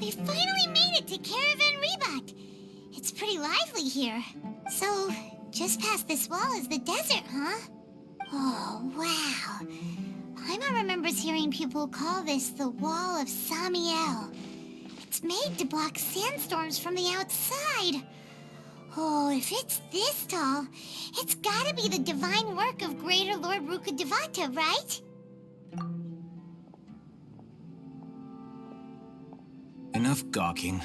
We finally made it to Caravan Ribat. It's pretty lively here. So, just past this wall is the desert, huh? Oh, wow. Paimon remembers hearing people call this the Wall of Samiel. It's made to block sandstorms from the outside. Oh, if it's this tall, it's gotta be the divine work of Greater Lord Rukkhadevata, right? Enough gawking.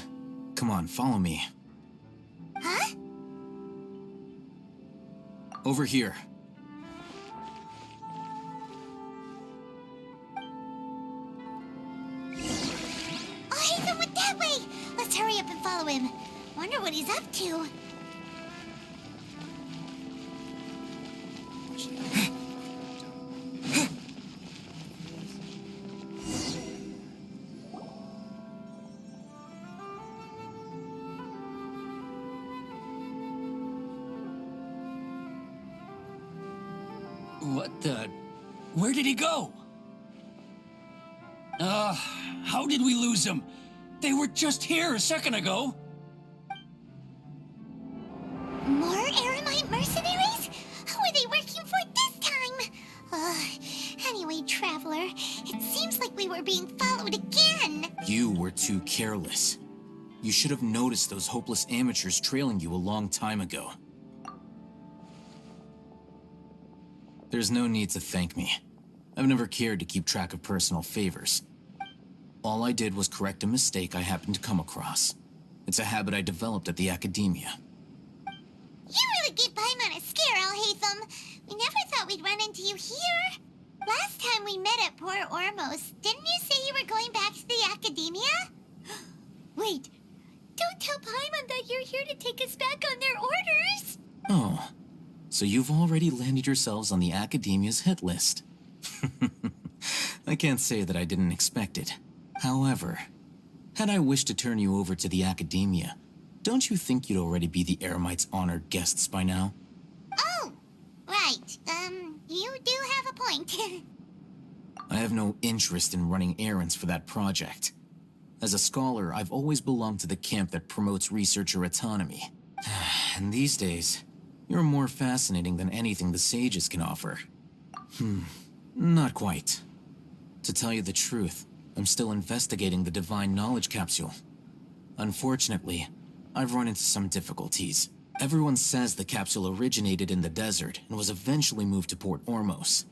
Come on, follow me. Huh? Over here. Alhaitham went that way! Let's hurry up and follow him. Wonder what he's up to. What the... Where did he go? How did we lose him? They were just here a second ago. More Eremite mercenaries? Who are they working for this time? Anyway, Traveler, it seems like we were being followed again. You were too careless. You should have noticed those hopeless amateurs trailing you a long time ago. There's no need to thank me. I've never cared to keep track of personal favors. All I did was correct a mistake I happened to come across. It's a habit I developed at the academia. You really gave Paimon a scare, Alhaitham. We never thought we'd run into you here. Last time we met at Port Ormos, didn't you say you were going back to the academia? Wait, don't tell Paimon that you're here to take us back on their orders. Oh, so you've already landed yourselves on the academia's hit list. I can't say that I didn't expect it. However, had I wished to turn you over to the academia, don't you think you'd already be the Eremites' honored guests by now? Oh, right. You do have a point. I have no interest in running errands for that project. As a scholar, I've always belonged to the camp that promotes researcher autonomy. And these days, you're more fascinating than anything the sages can offer. Not quite. To tell you the truth, I'm still investigating the Divine Knowledge Capsule. Unfortunately, I've run into some difficulties. Everyone says the capsule originated in the desert and was eventually moved to Port Ormos.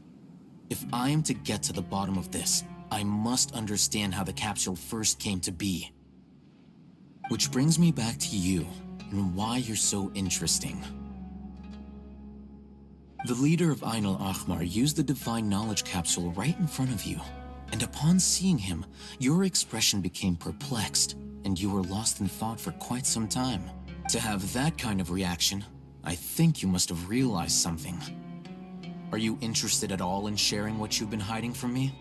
If I am to get to the bottom of this, I must understand how the capsule first came to be. Which brings me back to you and why you're so interesting. The leader of Ain al-Ahmar used the Divine Knowledge Capsule right in front of you, and upon seeing him, your expression became perplexed, and you were lost in thought for quite some time. To have that kind of reaction, I think you must have realized something. Are you interested at all in sharing what you've been hiding from me?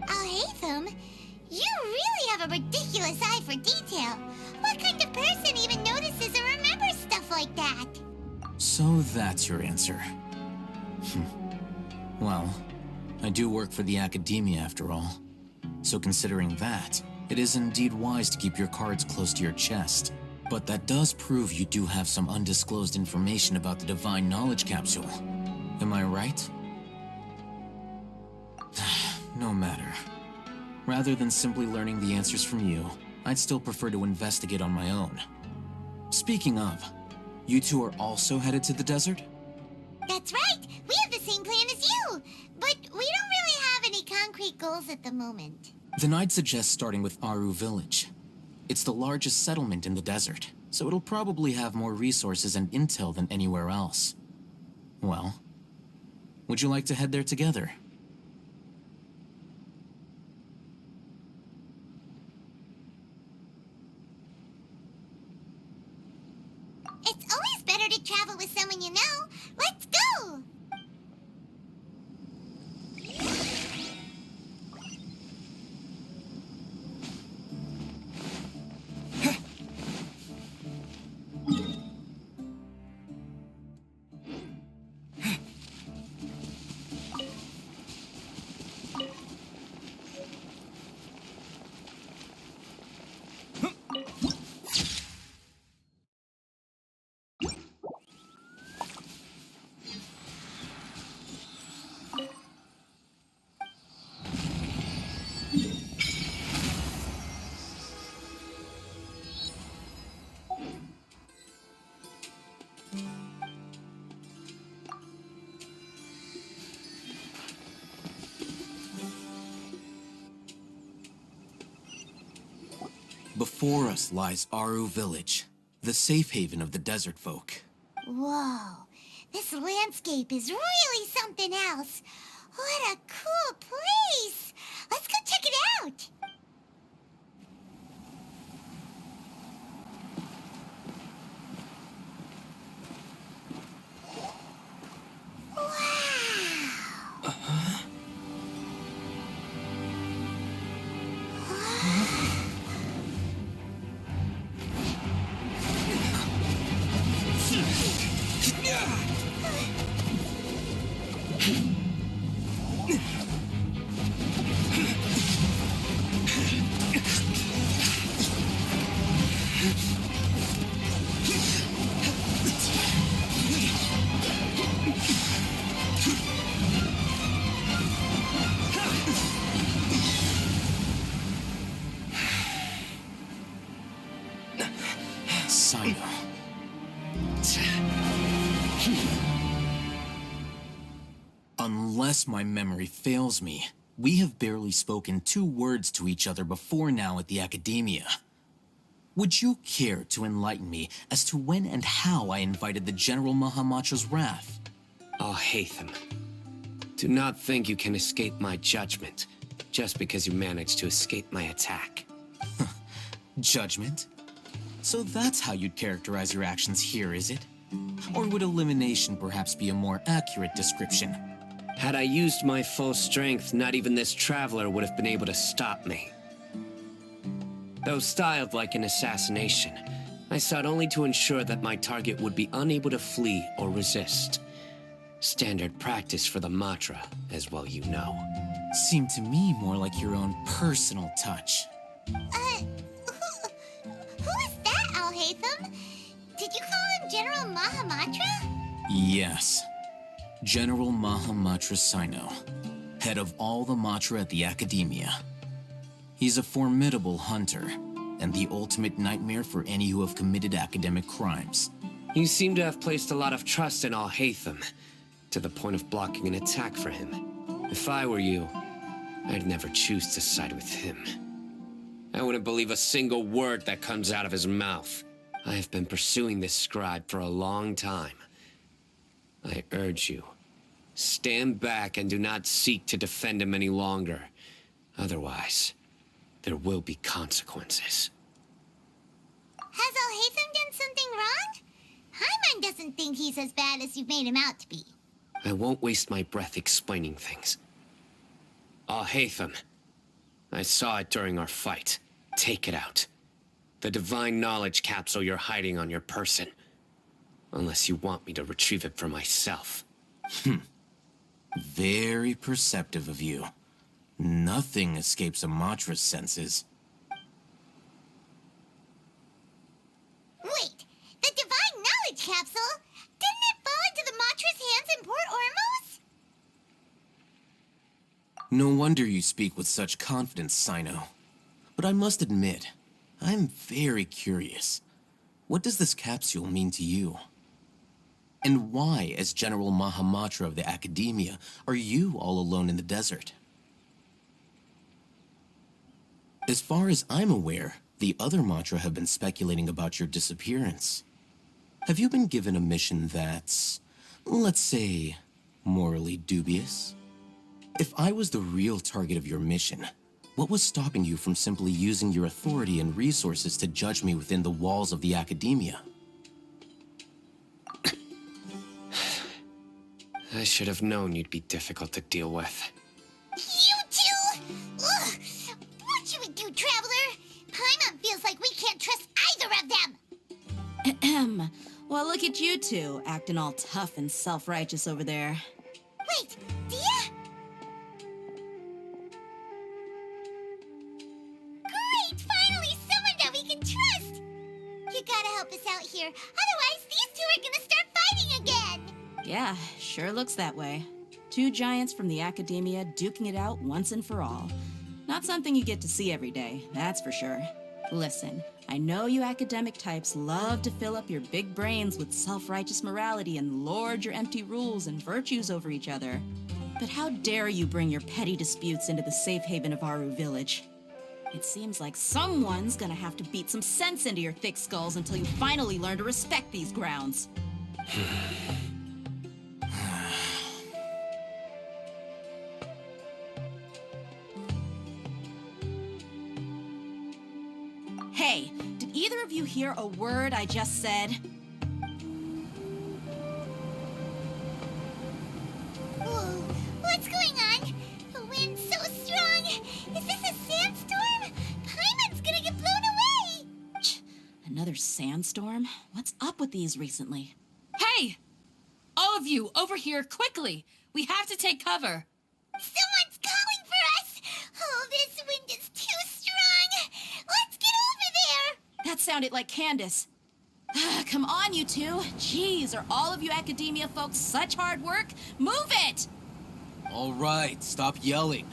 Alhaitham, you really have a ridiculous eye for detail. What kind of person even notices or remembers stuff like that? So that's your answer. Well, I do work for the academia after all. So considering that, it is indeed wise to keep your cards close to your chest. But that does prove you do have some undisclosed information about the Divine Knowledge Capsule. Am I right? No matter. Rather than simply learning the answers from you, I'd still prefer to investigate on my own. Speaking of, you two are also headed to the desert? That's right! We have the same plan as you! But we don't really have any concrete goals at the moment. Then I'd suggest starting with Aaru Village. It's the largest settlement in the desert, so it'll probably have more resources and intel than anywhere else. Well, would you like to head there together? It's always better to travel with someone you know. Let's go! Before us lies Aaru Village, the safe haven of the desert folk. Whoa, this landscape is really something else. What a cool place! Let's go check it out! Unless my memory fails me, we have barely spoken 2 words to each other before now at the Academia. Would you care to enlighten me as to when and how I invited the General Mahamatra's wrath? Alhaitham, do not think you can escape my judgment just because you managed to escape my attack. Judgment? So that's how you'd characterize your actions here, is it? Or would elimination perhaps be a more accurate description? Had I used my full strength, not even this traveler would have been able to stop me. Though styled like an assassination, I sought only to ensure that my target would be unable to flee or resist. Standard practice for the Matra, as well you know. Seemed to me more like your own personal touch. Who is that, Alhaitham? Did you call him General Mahamatra? Yes. General Mahamatra Sino, head of all the Matra at the Academia. He's a formidable hunter, and the ultimate nightmare for any who have committed academic crimes. You seem to have placed a lot of trust in Alhaitham, to the point of blocking an attack for him. If I were you, I'd never choose to side with him. I wouldn't believe a single word that comes out of his mouth. I have been pursuing this scribe for a long time. I urge you, stand back and do not seek to defend him any longer. Otherwise, there will be consequences. Has Alhaitham done something wrong? Paimon doesn't think he's as bad as you've made him out to be. I won't waste my breath explaining things. Alhaitham, I saw it during our fight. Take it out. The divine knowledge capsule you're hiding on your person. Unless you want me to retrieve it for myself. Very perceptive of you. Nothing escapes a Matra's senses. Wait, the divine knowledge capsule? Didn't it fall into the Matra's hands in Port Ormos? No wonder you speak with such confidence, Sino. But I must admit, I'm very curious. What does this capsule mean to you? And why, as General Mahamatra of the Academia, are you all alone in the desert? As far as I'm aware, the other Matra have been speculating about your disappearance. Have you been given a mission that's, let's say, morally dubious? If I was the real target of your mission, what was stopping you from simply using your authority and resources to judge me within the walls of the Academia? I should have known you'd be difficult to deal with. You two? Ugh. What should we do, Traveler? Paimon feels like we can't trust either of them. Ahem. Well, look at you two, acting all tough and self-righteous over there. Wait, Dia? Great! Finally someone that we can trust! You gotta help us out here, otherwise these two are gonna start fighting again! Yeah, sure looks that way. 2 giants from the Academia duking it out once and for all. Not something you get to see every day, that's for sure. Listen, I know you academic types love to fill up your big brains with self-righteous morality and lord your empty rules and virtues over each other. But how dare you bring your petty disputes into the safe haven of Aaru Village? It seems like someone's gonna have to beat some sense into your thick skulls until you finally learn to respect these grounds. Hey, did either of you hear a word I just said? Whoa, what's going on? The wind's so strong. Is this a sandstorm? Paimon's gonna get blown away. Another sandstorm? What's up with these recently? Hey! All of you, over here, quickly! We have to take cover! Someone's calling for us. Oh, this wind is too strong. Let's get over there. That sounded like Candace. Come on, you two. Jeez, are all of you academia folks such hard work? Move it! All right, stop yelling.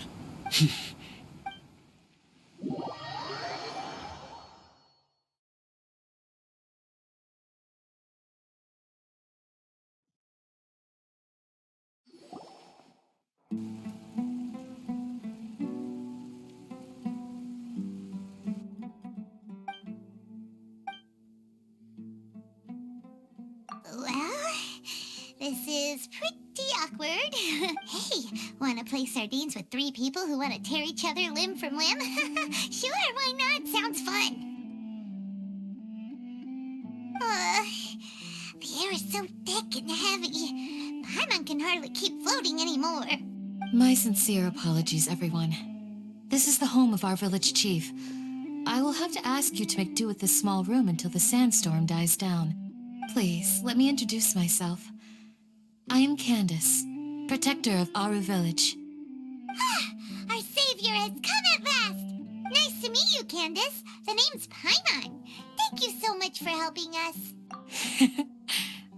Well, this is pretty awkward. Hey, wanna play sardines with 3 people who want to tear each other limb from limb? Sure, why not? Sounds fun. The air is so thick and heavy. Paimon can hardly keep floating anymore. My sincere apologies, everyone. This is the home of our village chief. I will have to ask you to make do with this small room until the sandstorm dies down. Please, let me introduce myself. I am Candace, protector of Aaru Village. Our savior has come at last. Nice to meet you, Candace. The name's Paimon. Thank you so much for helping us.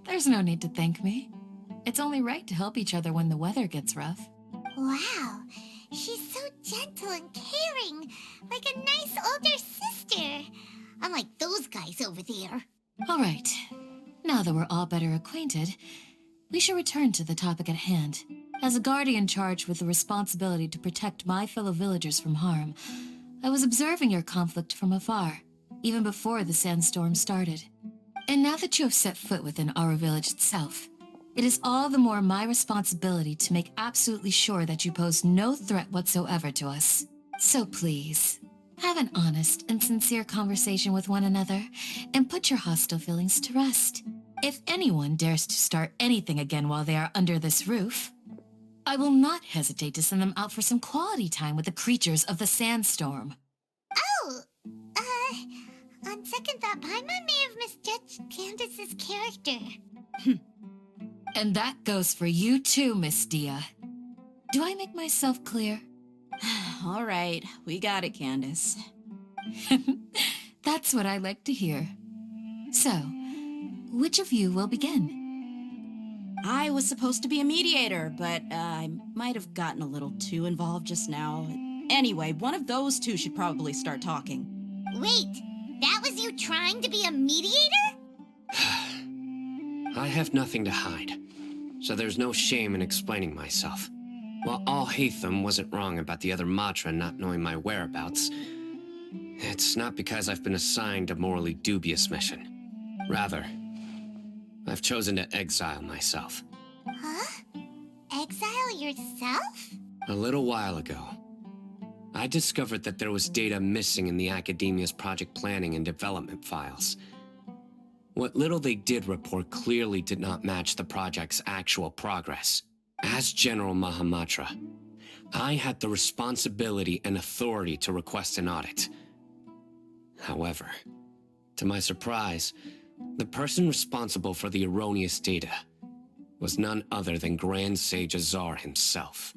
There's no need to thank me. It's only right to help each other when the weather gets rough. Wow, she's so gentle and caring, like a nice older sister. Unlike those guys over there. All right, now that we're all better acquainted, we should return to the topic at hand. As a guardian charged with the responsibility to protect my fellow villagers from harm, I was observing your conflict from afar, even before the sandstorm started. And now that you have set foot within Aaru Village itself, it is all the more my responsibility to make absolutely sure that you pose no threat whatsoever to us. So please, have an honest and sincere conversation with one another, and put your hostile feelings to rest. If anyone dares to start anything again while they are under this roof, I will not hesitate to send them out for some quality time with the creatures of the sandstorm. Oh, on second thought, Paimon may have misjudged Candace's character. And that goes for you too, Miss Dia. Do I make myself clear? All right, we got it, Candace. That's what I like to hear. So, which of you will begin? I was supposed to be a mediator, but I might have gotten a little too involved just now. Anyway, one of those two should probably start talking. Wait, that was you trying to be a mediator? I have nothing to hide, so there's no shame in explaining myself. While Alhaitham wasn't wrong about the other Matra not knowing my whereabouts, it's not because I've been assigned a morally dubious mission. Rather, I've chosen to exile myself. Huh? Exile yourself? A little while ago, I discovered that there was data missing in the Academia's project planning and development files. What little they did report clearly did not match the project's actual progress. As General Mahamatra, I had the responsibility and authority to request an audit. However, to my surprise, the person responsible for the erroneous data was none other than Grand Sage Azar himself.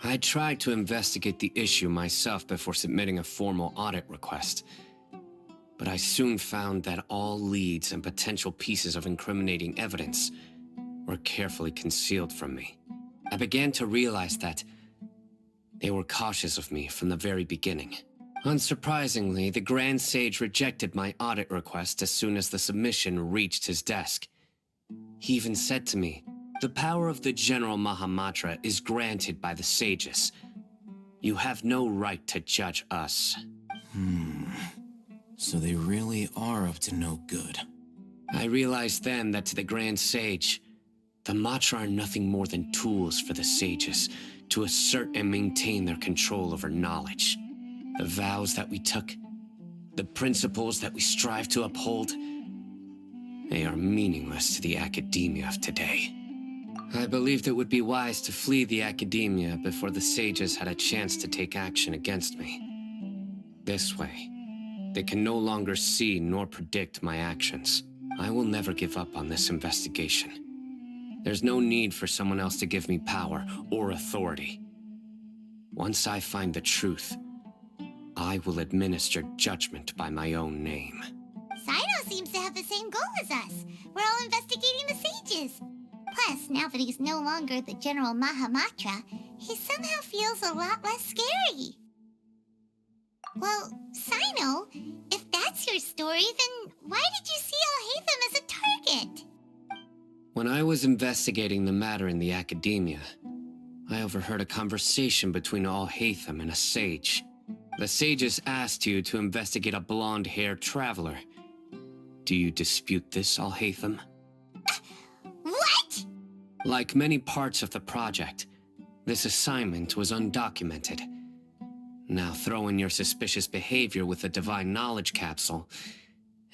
I tried to investigate the issue myself before submitting a formal audit request, but I soon found that all leads and potential pieces of incriminating evidence were carefully concealed from me. I began to realize that they were cautious of me from the very beginning. Unsurprisingly, the Grand Sage rejected my audit request as soon as the submission reached his desk. He even said to me, "The power of the General Mahamatra is granted by the sages. You have no right to judge us." So they really are up to no good. I realized then that to the Grand Sage, the Matra are nothing more than tools for the sages to assert and maintain their control over knowledge. The vows that we took, the principles that we strive to uphold, they are meaningless to the academia of today. I believed it would be wise to flee the academia before the sages had a chance to take action against me. This way, they can no longer see nor predict my actions. I will never give up on this investigation. There's no need for someone else to give me power or authority. Once I find the truth, I will administer judgment by my own name. Sino seems to have the same goal as us. We're all investigating the sages. Plus, now that he's no longer the General Mahamatra, he somehow feels a lot less scary. Well, Sino, if that's your story, then why did you see Alhaitham as a target? When I was investigating the matter in the academia, I overheard a conversation between Alhaitham and a sage. The sages asked you to investigate a blonde-haired traveler. Do you dispute this, Alhaitham? What? Like many parts of the project, this assignment was undocumented. Now throw in your suspicious behavior with the Divine Knowledge Capsule,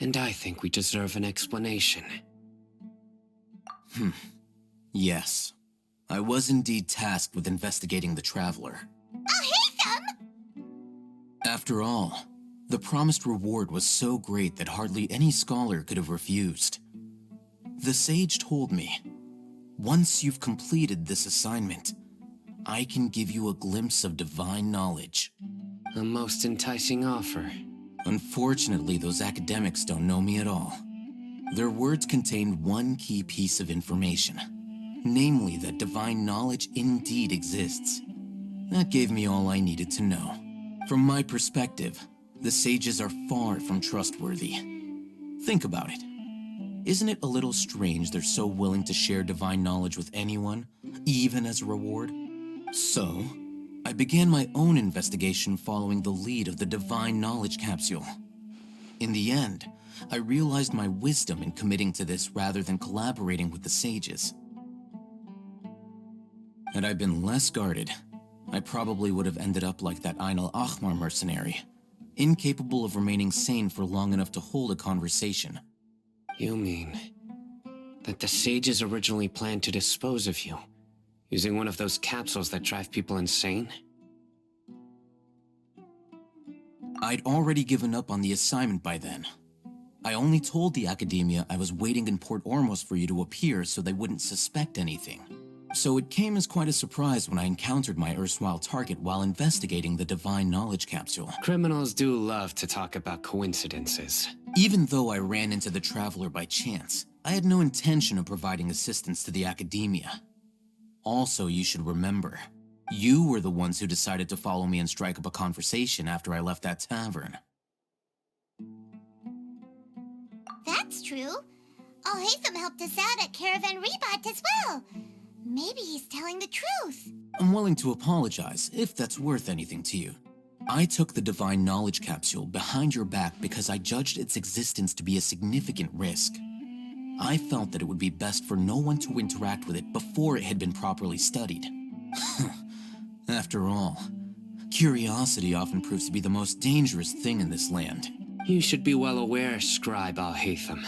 and I think we deserve an explanation. Yes. I was indeed tasked with investigating the Traveler. Alhaitham! After all, the promised reward was so great that hardly any scholar could have refused. The sage told me, once you've completed this assignment, I can give you a glimpse of divine knowledge. A most enticing offer. Unfortunately, those academics don't know me at all. Their words contained one key piece of information, namely that divine knowledge indeed exists. That gave me all I needed to know. From my perspective, the sages are far from trustworthy. Think about it. Isn't it a little strange they're so willing to share divine knowledge with anyone, even as a reward? So, I began my own investigation following the lead of the Divine Knowledge Capsule. In the end, I realized my wisdom in committing to this rather than collaborating with the sages. Had I been less guarded, I probably would have ended up like that Ain al-Ahmar mercenary, incapable of remaining sane for long enough to hold a conversation. You mean that the sages originally planned to dispose of you, using one of those capsules that drive people insane? I'd already given up on the assignment by then. I only told the academia I was waiting in Port Ormos for you to appear so they wouldn't suspect anything. So it came as quite a surprise when I encountered my erstwhile target while investigating the Divine Knowledge Capsule. Criminals do love to talk about coincidences. Even though I ran into the Traveler by chance, I had no intention of providing assistance to the academia. Also, you should remember, you were the ones who decided to follow me and strike up a conversation after I left that tavern. That's true. Alhaitham helped us out at Caravan Ribat as well. Maybe he's telling the truth. I'm willing to apologize, if that's worth anything to you. I took the Divine Knowledge Capsule behind your back because I judged its existence to be a significant risk. I felt that it would be best for no one to interact with it before it had been properly studied. After all, curiosity often proves to be the most dangerous thing in this land. You should be well aware, Scribe Alhaitham,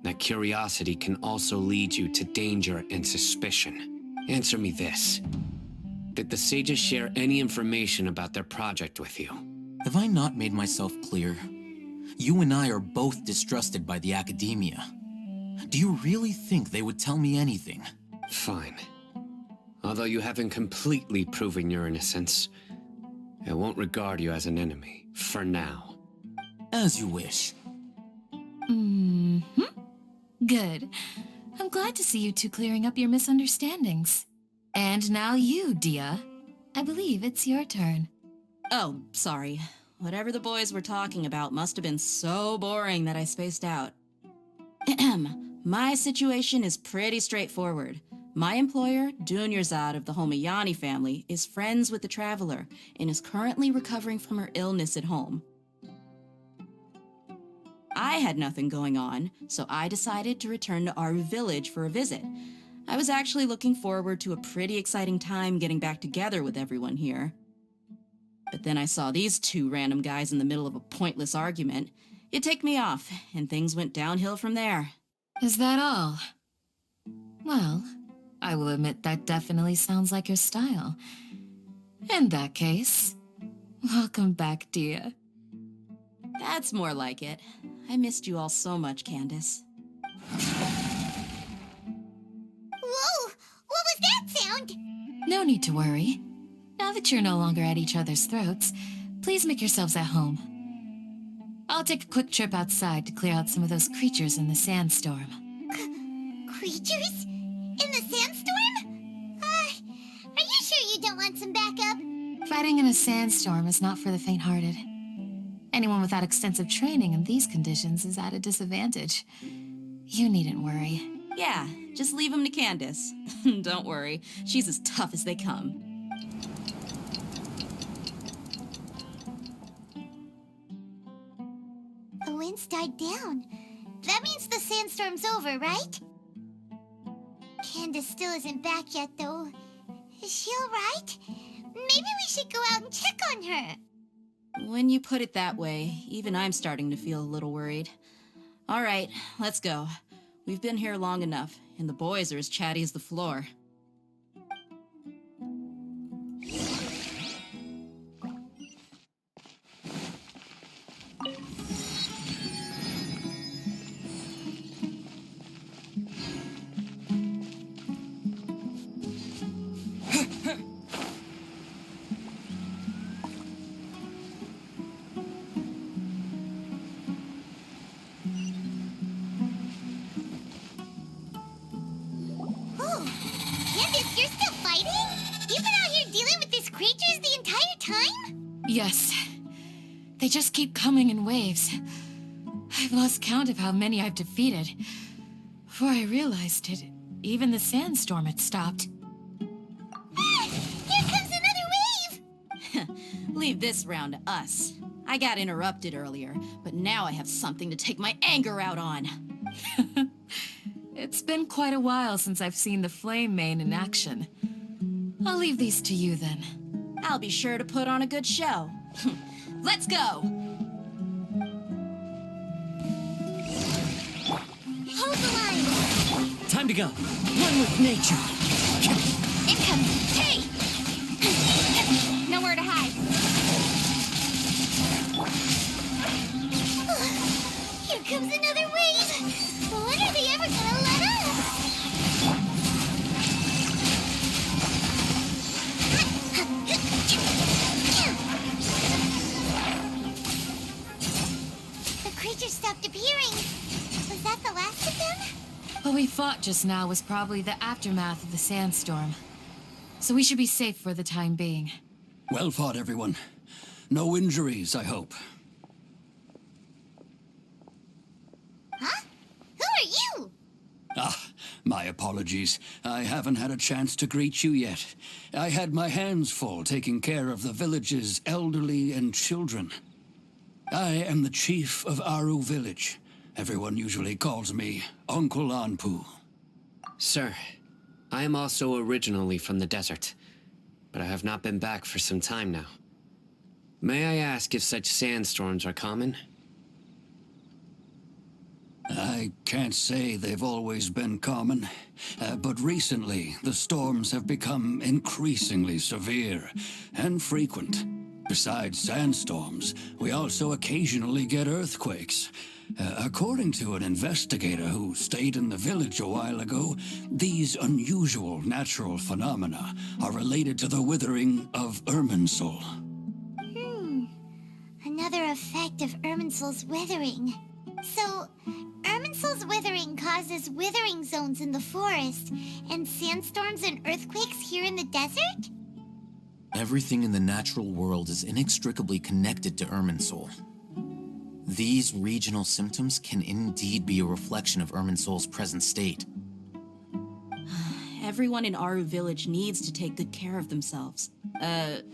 that curiosity can also lead you to danger and suspicion. Answer me this. Did the sages share any information about their project with you? Have I not made myself clear? You and I are both distrusted by the academia. Do you really think they would tell me anything? Fine. Although you haven't completely proven your innocence, I won't regard you as an enemy, for now. As you wish. Good. I'm glad to see you two clearing up your misunderstandings. And now you, Dia. I believe it's your turn. Oh, sorry. Whatever the boys were talking about must have been so boring that I spaced out. My situation is pretty straightforward. My employer, Dunyarzad of the Homayani family, is friends with the Traveler and is currently recovering from her illness at home. I had nothing going on, so I decided to return to Aaru Village for a visit. I was actually looking forward to a pretty exciting time getting back together with everyone here. But then I saw these two random guys in the middle of a pointless argument. It ticked me off, and things went downhill from there. Is that all? Well, I will admit that definitely sounds like your style. In that case, welcome back, dear. That's more like it. I missed you all so much, Candace. Whoa! What was that sound? No need to worry. Now that you're no longer at each other's throats, please make yourselves at home. I'll take a quick trip outside to clear out some of those creatures in the sandstorm. Creatures? In the sandstorm? Are you sure you don't want some backup? Fighting in a sandstorm is not for the faint-hearted. Anyone without extensive training in these conditions is at a disadvantage. You needn't worry. Yeah, just leave them to Candace. Don't worry, she's as tough as they come. The wind's died down. That means the sandstorm's over, right? Candace still isn't back yet, though. Is she alright? Maybe we should go out and check on her. When you put it that way, even I'm starting to feel a little worried. All right, let's go. We've been here long enough, and the boys are as chatty as the floor. Candace, you're still fighting? You've been out here dealing with these creatures the entire time? Yes. They just keep coming in waves. I've lost count of how many I've defeated. Before I realized it, even the sandstorm had stopped. Ah! Here comes another wave! Leave this round to us. I got interrupted earlier, but now I have something to take my anger out on. It's been quite a while since I've seen the Flame Mane in action. I'll leave these to you then. I'll be sure to put on a good show. Let's go! Hold the line! Time to go. Run with nature. It comes! Hey! Nowhere to hide. Here comes another wave! When are they ever gonna let up? The creatures stopped appearing. Was that the last of them? What we fought just now was probably the aftermath of the sandstorm. So we should be safe for the time being. Well fought, everyone. No injuries, I hope. Huh? Who are you? Ah, my apologies. I haven't had a chance to greet you yet. I had my hands full taking care of the village's elderly and children. I am the chief of Aaru Village. Everyone usually calls me Uncle Anpu. Sir, I am also originally from the desert, but I have not been back for some time now. May I ask if such sandstorms are common? I can't say they've always been common, but recently the storms have become increasingly severe and frequent. Besides sandstorms, we also occasionally get earthquakes. According to an investigator who stayed in the village a while ago, these unusual natural phenomena are related to the withering of Irminsul. Another effect of Irminsul's withering. So, Irminsul's withering causes withering zones in the forest, and sandstorms and earthquakes here in the desert? Everything in the natural world is inextricably connected to Irminsul. These regional symptoms can indeed be a reflection of Irminsul's present state. Everyone in Aaru Village needs to take good care of themselves.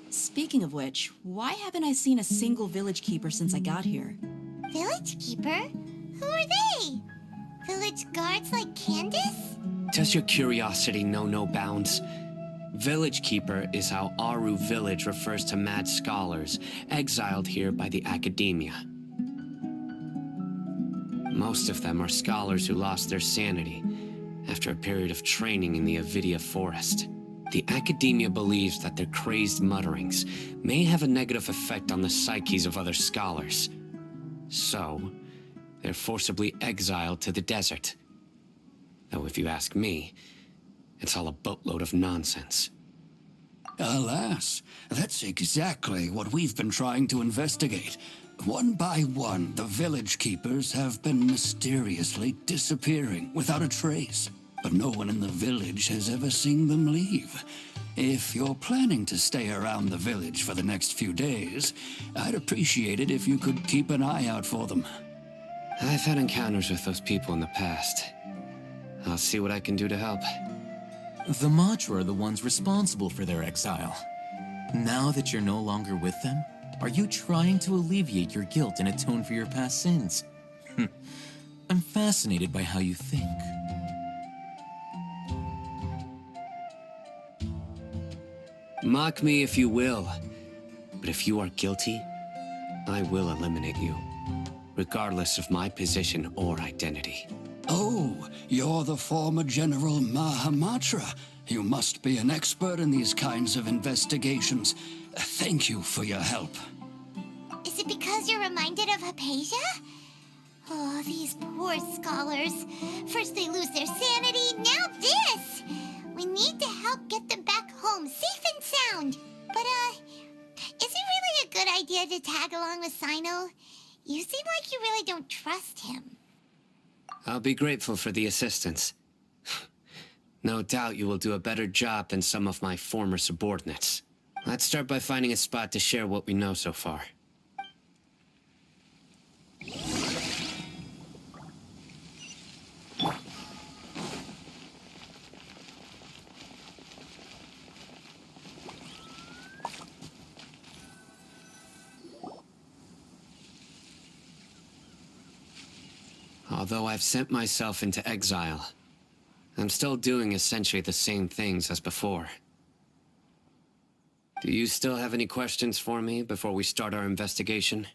Speaking of which, why haven't I seen a single village keeper since I got here? Village keeper? Who are they? Village guards like Candace? Does your curiosity know no bounds? Village Keeper is how Aaru Village refers to mad scholars exiled here by the Academia. Most of them are scholars who lost their sanity after a period of training in the Avidia forest. The Academia believes that their crazed mutterings may have a negative effect on the psyches of other scholars. So, they're forcibly exiled to the desert. Though if you ask me, it's all a boatload of nonsense. Alas, that's exactly what we've been trying to investigate. One by one, the village keepers have been mysteriously disappearing without a trace. But no one in the village has ever seen them leave. If you're planning to stay around the village for the next few days, I'd appreciate it if you could keep an eye out for them. I've had encounters with those people in the past. I'll see what I can do to help. The Matra are the ones responsible for their exile. Now that you're no longer with them, are you trying to alleviate your guilt and atone for your past sins? I'm fascinated by how you think. Mock me if you will, but if you are guilty, I will eliminate you, regardless of my position or identity. Oh, you're the former General Mahamatra. You must be an expert in these kinds of investigations. Thank you for your help. Is it because you're reminded of Hypatia? Oh, these poor scholars. First they lose their sanity, now this! We need to help get them back home, safe and sound. But, is it really a good idea to tag along with Sino? You seem like you really don't trust him. I'll be grateful for the assistance. No doubt you will do a better job than some of my former subordinates. Let's start by finding a spot to share what we know so far. Although I've sent myself into exile, I'm still doing essentially the same things as before. Do you still have any questions for me before we start our investigation?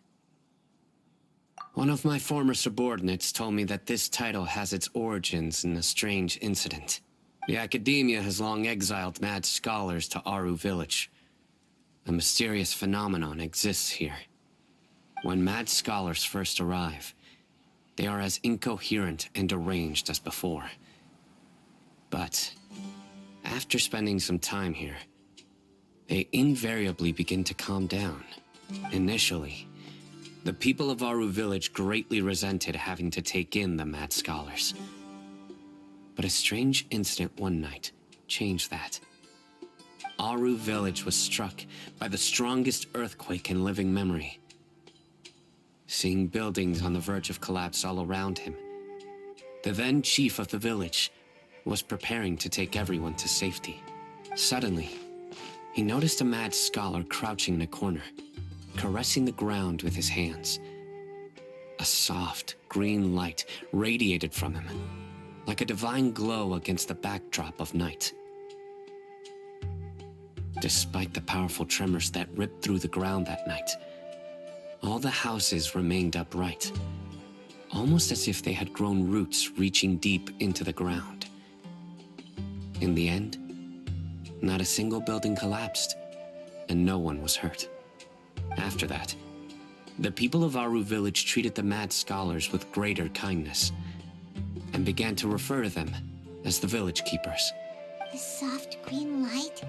One of my former subordinates told me that this title has its origins in a strange incident. The Academia has long exiled mad scholars to Aaru Village. A mysterious phenomenon exists here. When mad scholars first arrive, they are as incoherent and deranged as before. But after spending some time here, they invariably begin to calm down. Initially, the people of Aaru Village greatly resented having to take in the mad scholars. But a strange incident one night changed that. Aaru Village was struck by the strongest earthquake in living memory. Seeing buildings on the verge of collapse all around him, the then chief of the village was preparing to take everyone to safety. Suddenly, he noticed a mad scholar crouching in a corner, caressing the ground with his hands. A soft, green light radiated from him, like a divine glow against the backdrop of night. Despite the powerful tremors that ripped through the ground that night, all the houses remained upright, almost as if they had grown roots reaching deep into the ground. In the end, not a single building collapsed, and no one was hurt. After that, the people of Aaru Village treated the mad scholars with greater kindness, and began to refer to them as the village keepers. The soft green light?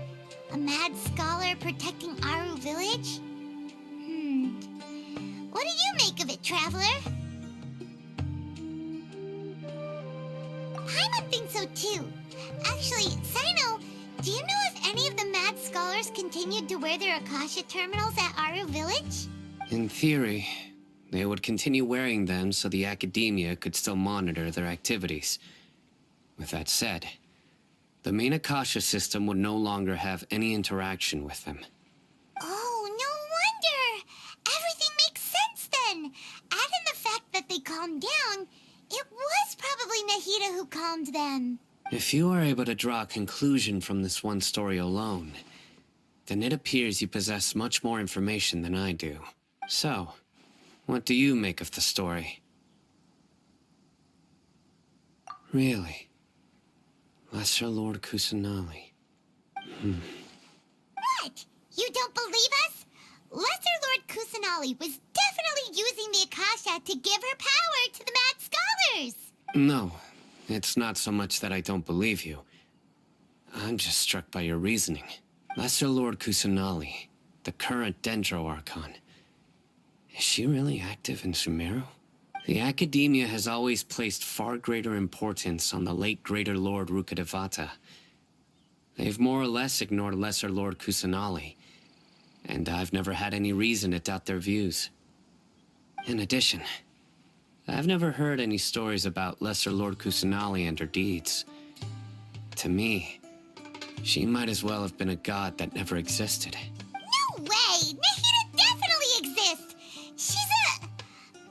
A mad scholar protecting Aaru Village? What do you make of it, Traveler? Paimon thinks so too. Actually, Sino, do you know if any of the mad scholars continued to wear their Akasha terminals at Aaru Village? In theory, they would continue wearing them so the Academia could still monitor their activities. With that said, the main Akasha system would no longer have any interaction with them. Oh, no wonder! Everything makes sense then! Add in the fact that they they calmed down, it was probably Nahida who calmed them. If you are able to draw a conclusion from this one story alone, then it appears you possess much more information than I do. So, what do you make of the story? Really? Lesser Lord Kusanali. What? You don't believe us? Lesser Lord Kusanali was definitely using the Akasha to give her power to the Mad Scholars! No, it's not so much that I don't believe you. I'm just struck by your reasoning. Lesser Lord Kusanali, the current Dendro Archon. Is she really active in Sumeru? The Academia has always placed far greater importance on the late Greater Lord Rukkhadevata. They've more or less ignored Lesser Lord Kusanali, and I've never had any reason to doubt their views. In addition, I've never heard any stories about Lesser Lord Kusanali and her deeds. To me, she might as well have been a god that never existed. No way! Nahida definitely exists! She's a...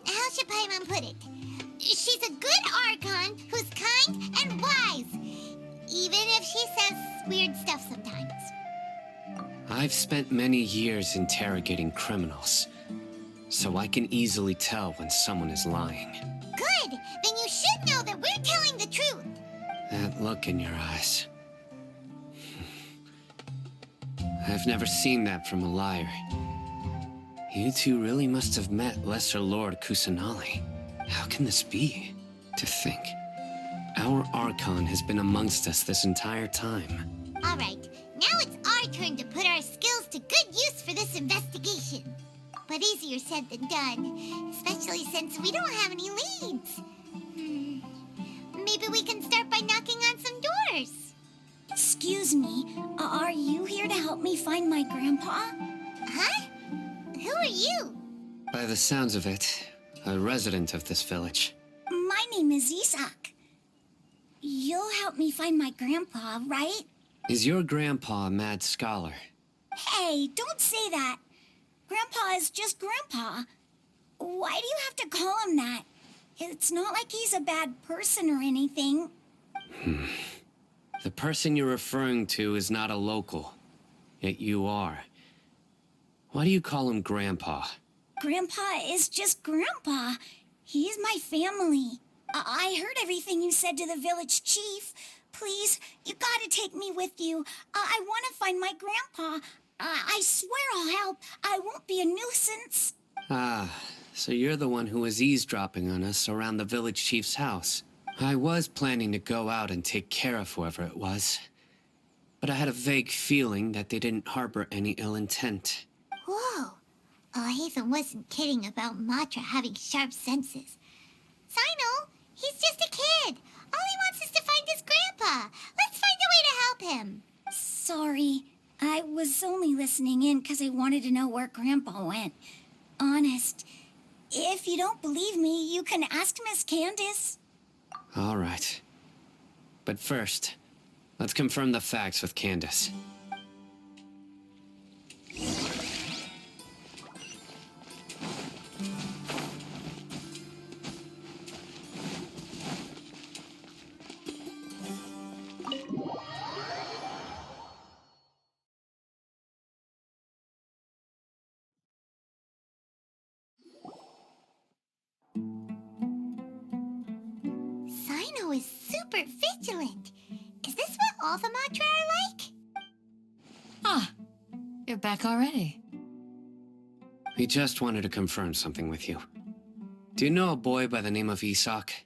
How should Paimon put it? She's a good Archon who's kind and wise, even if she says weird stuff sometimes. I've spent many years interrogating criminals, so I can easily tell when someone is lying. Good! Then you should know that we're telling the truth. That look in your eyes. I've never seen that from a liar. You two really must have met Lesser Lord Kusanali. How can this be? To think, our Archon has been amongst us this entire time. All right, now it's our turn to put our skills to good use for this investigation. But easier said than done, especially since we don't have any leads. Maybe we can start by knocking on some doors. Excuse me, are you here to help me find my grandpa? Huh? Who are you? By the sounds of it, a resident of this village. My name is Isak. You'll help me find my grandpa, right? Is your grandpa a mad scholar? Hey, don't say that. Grandpa is just Grandpa. Why do you have to call him that? It's not like he's a bad person or anything. The person you're referring to is not a local, yet you are. Why do you call him Grandpa? Grandpa is just Grandpa. He's my family. I heard everything you said to the village chief. Please, you gotta take me with you. I want to find my grandpa. I swear I'll help. I won't be a nuisance. Ah, so you're the one who was eavesdropping on us around the village chief's house. I was planning to go out and take care of whoever it was, but I had a vague feeling that they didn't harbor any ill intent. Whoa. Alhaitham wasn't kidding about Matra having sharp senses. Sino, he's just a kid. All he wants is to find his grandpa. Let's find a way to help him. Sorry. I was only listening in because I wanted to know where Grandpa went. Honest. If you don't believe me, you can ask Miss Candace. All right. But first, let's confirm the facts with Candace. Sino is super vigilant. Is this what all the Matra are like? Ah, you're back already. We just wanted to confirm something with you. Do you know a boy by the name of Isak?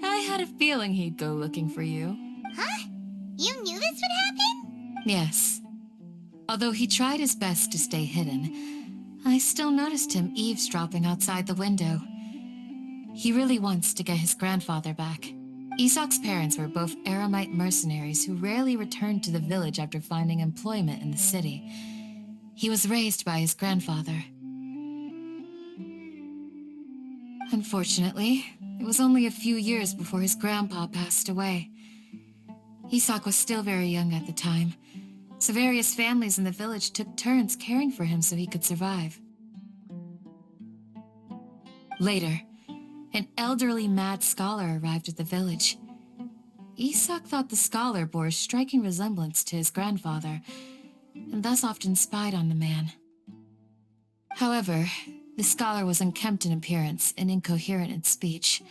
I had a feeling he'd go looking for you. Huh? You knew this would happen? Yes. Although he tried his best to stay hidden, I still noticed him eavesdropping outside the window. He really wants to get his grandfather back. Isak's parents were both Aramite mercenaries who rarely returned to the village after finding employment in the city. He was raised by his grandfather. Unfortunately, it was only a few years before his grandpa passed away. Isak was still very young at the time, so various families in the village took turns caring for him so he could survive. Later, an elderly mad scholar arrived at the village. Isak thought the scholar bore a striking resemblance to his grandfather, and thus often spied on the man. However, the scholar was unkempt in appearance and incoherent in speech.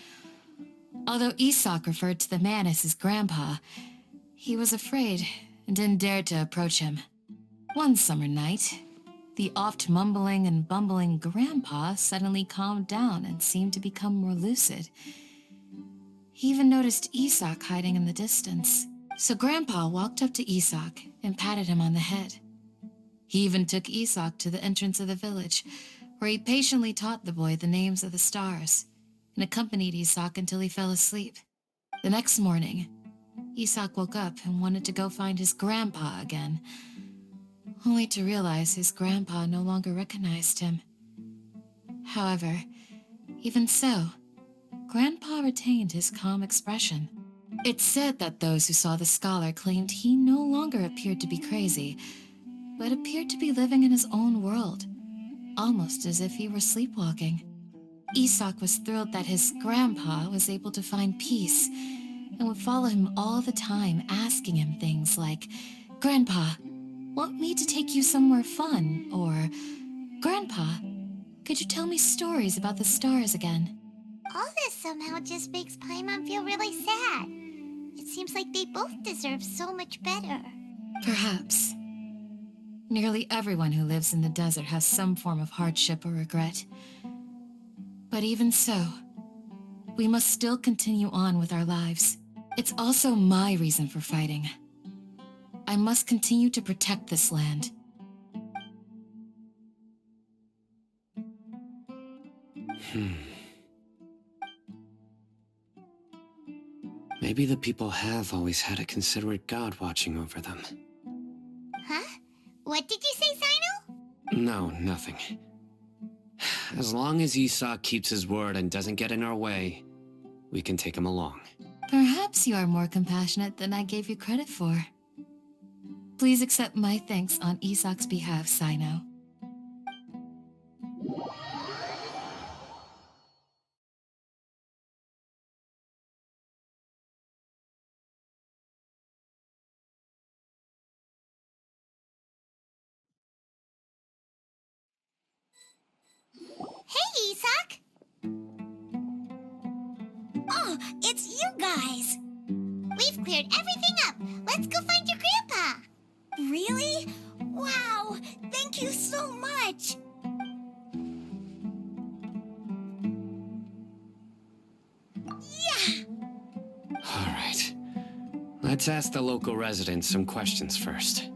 Although Isak referred to the man as his grandpa, he was afraid and didn't dare to approach him. One summer night, the oft mumbling and bumbling grandpa suddenly calmed down and seemed to become more lucid. He even noticed Isak hiding in the distance. So Grandpa walked up to Isak and patted him on the head. He even took Isak to the entrance of the village, where he patiently taught the boy the names of the stars and accompanied Isak until he fell asleep. The next morning, Isak woke up and wanted to go find his grandpa again, only to realize his grandpa no longer recognized him. However, even so, Grandpa retained his calm expression. It's said that those who saw the scholar claimed he no longer appeared to be crazy, but appeared to be living in his own world, almost as if he were sleepwalking. Isak was thrilled that his grandpa was able to find peace and would follow him all the time, asking him things like, "Grandpa, want me to take you somewhere fun?" Or, "Grandpa, could you tell me stories about the stars again?" All this somehow just makes Paimon feel really sad. It seems like they both deserve so much better. Perhaps. Nearly everyone who lives in the desert has some form of hardship or regret. But even so, we must still continue on with our lives. It's also my reason for fighting. I must continue to protect this land. Maybe the people have always had a considerate god watching over them. Huh? What did you say, Sino? No, nothing. As long as Isak keeps his word and doesn't get in our way, we can take him along. Perhaps you are more compassionate than I gave you credit for. Please accept my thanks on Isak's behalf, Sino. Hey, Isak! Oh, it's you guys! We've cleared everything up. Let's go find your grandpa. Really? Wow! Thank you so much! Yeah! All right. Let's ask the local residents some questions first.